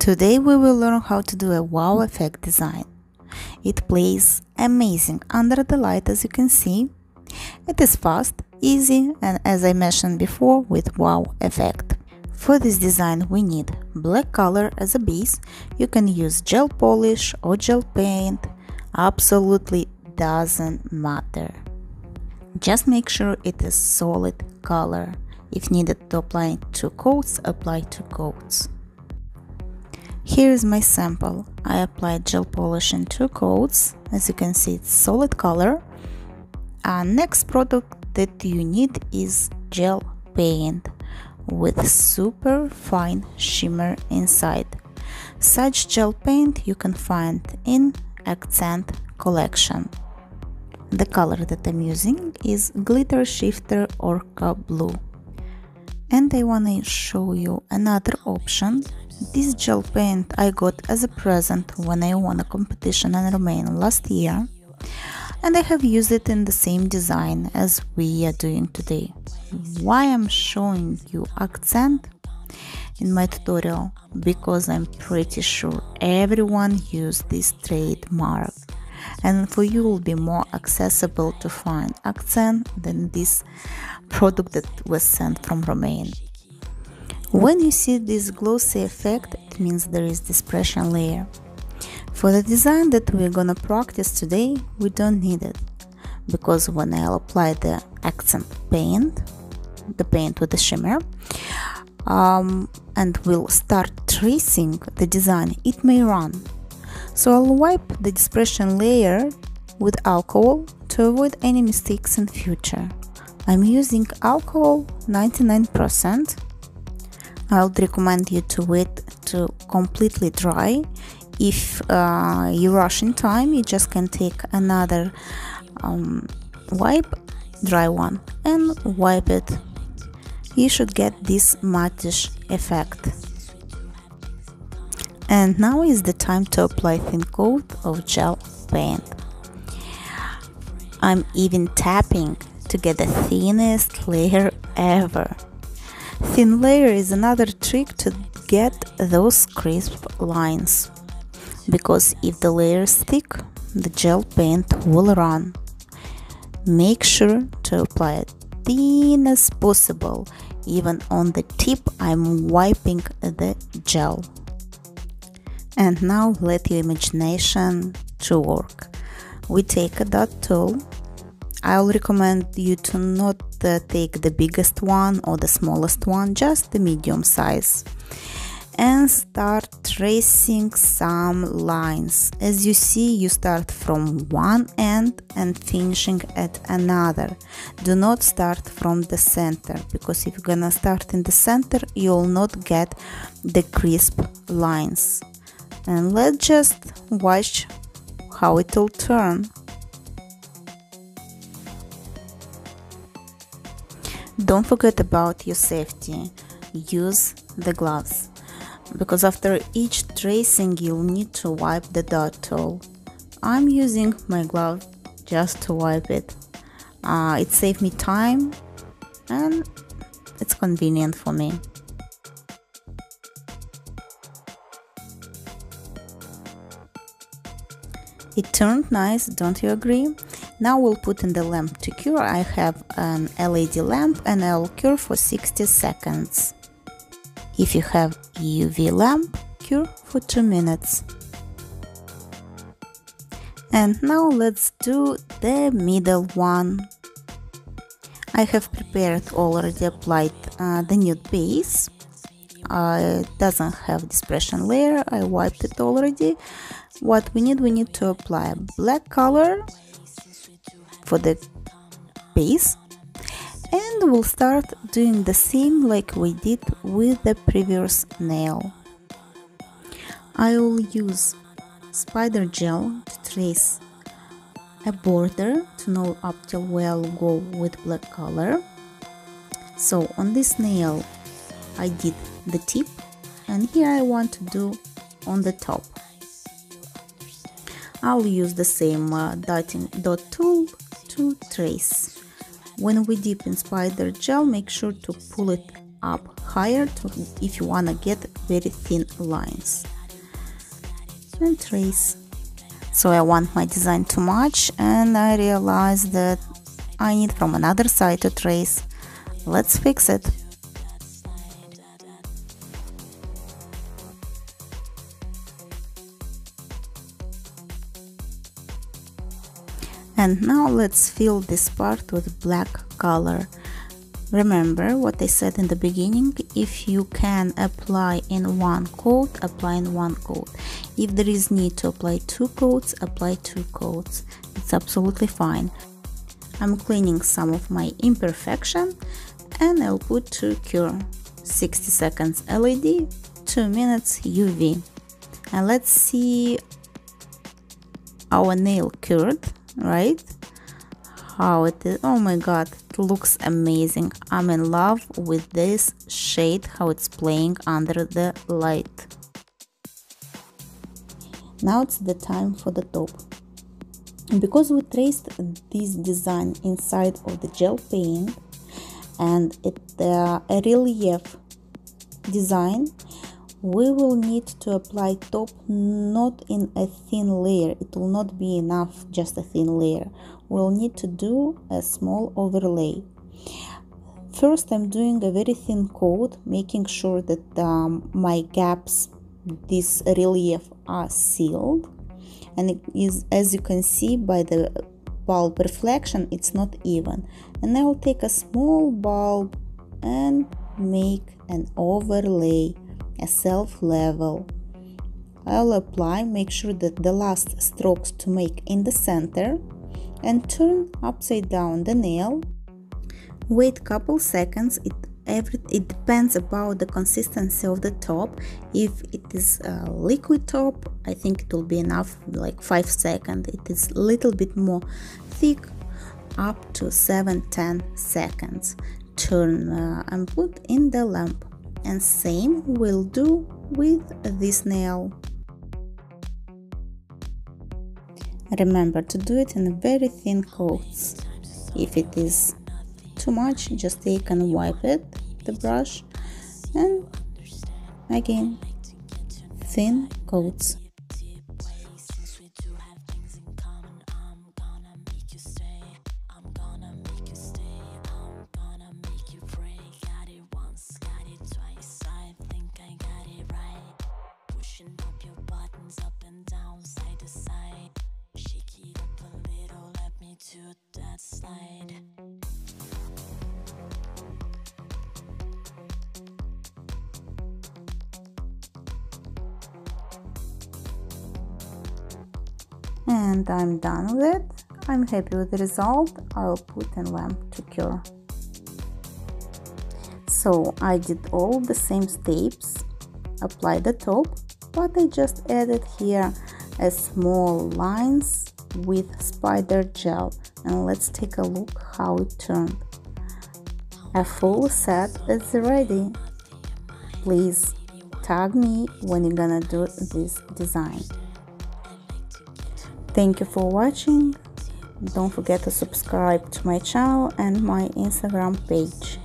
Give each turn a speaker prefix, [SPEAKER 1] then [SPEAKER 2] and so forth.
[SPEAKER 1] Today we will learn how to do a wow effect design. It plays amazing under the light, as you can see. It is fast, easy, and as I mentioned before, with wow effect. For this design we need black color as a base. You can use gel polish or gel paint, absolutely doesn't matter. Just make sure it is solid color. If needed to apply 2 coats, apply 2 coats. Here is my sample. I applied gel polish in 2 coats. As you can see, it's solid color. Next product that you need is gel paint with super fine shimmer inside. Such gel paint you can find in Akzentz collection. The color that I'm using is Glitter Shifter Orca Blue. And I want to show you another option. This gel paint I got as a present when I won a competition in Romania last year, and I have used it in the same design as we are doing today. Why I'm showing you Akzentz in my tutorial? Because I'm pretty sure everyone used this trademark, and for you will be more accessible to find Akzentz than this product that was sent from Romania. When you see this glossy effect, it means there is dispersion layer. For the design that we're gonna practice today, we don't need it, because when I'll apply the Akzentz paint, the paint with the shimmer, and we'll start tracing the design, it may run. So I'll wipe the dispersion layer with alcohol to avoid any mistakes in future. I'm using alcohol 99%. I would recommend you to wait to completely dry. If you rush in time, you just can take another wipe, dry one, and wipe it. You should get this mattish effect. And now is the time to apply thin coat of gel paint. I'm even tapping to get the thinnest layer ever. Thin layer is another trick to get those crisp lines, because if the layer is thick, the gel paint will run. Make sure to apply it thin as possible. Even on the tip I'm wiping the gel. And now let your imagination to work. We take a dot tool. I'll recommend you to not take the biggest one or the smallest one, just the medium size, and start tracing some lines. As you see, you start from one end and finishing at another. Do not start from the center, because if you're gonna start in the center, you'll not get the crisp lines. And let's just watch how it will turn. Don't forget about your safety. Use the gloves, because after each tracing you'll need to wipe the dot tool. I'm using my glove just to wipe it. It saves me time and it's convenient for me. It turned nice, don't you agree? Now we'll put in the lamp to cure. I have an LED lamp and I'll cure for 60 seconds. If you have UV lamp, cure for 2 minutes. And now let's do the middle one. I have prepared already applied the nude base. It doesn't have dispersion layer, I wiped it already. What we need to apply black color for the base, and we'll start doing the same like we did with the previous nail. I will use spider gel to trace a border to know up till where I'll go with black color. So on this nail I did the tip, and here I want to do on the top. I'll use the same dot tool to trace. When we dip in spider gel, make sure to pull it up higher if you want to get very thin lines. and trace. So I want my design to match, and I realized that I need from another side to trace. Let's fix it. And now let's fill this part with black color. Remember what I said in the beginning, if you can apply in one coat, apply in one coat. If there is need to apply two coats, apply two coats. It's absolutely fine. I'm cleaning some of my imperfection and I'll put to cure. 60 seconds LED, 2 minutes UV. And let's see our nail cured, right? How it is. Oh my god, it looks amazing. I'm in love with this shade, how it's playing under the light. Now it's the time for the top. And because we traced this design inside of the gel paint and it's a relief design, we will need to apply top not in a thin layer. It will not be enough just a thin layer. We'll need to do a small overlay. First, I'm doing a very thin coat, making sure that my gaps, this relief, are sealed. And it is, as you can see by the bulb reflection, it's not even. And I will take a small bulb and make an overlay, a self level. I'll apply, make sure that the last strokes to make in the center, and turn upside down the nail. Wait couple seconds. It depends about the consistency of the top. If it is a liquid top, I think it will be enough, like 5 seconds. It is a little bit more thick, up to 7-10 seconds. Turn and put in the lamp. And same we'll do with this nail. Remember to do it in very thin coats. If it is too much, just take and wipe it, the brush, and again, thin coats. And I'm done with it. I'm happy with the result. I'll put in lamp to cure. So I did all the same steps, apply the top, but I just added here a small lines with spider gel, and let's take a look how it turned. A full set is ready. Please tag me when you're gonna do this design. Thank you for watching. Don't forget to subscribe to my channel and my Instagram page.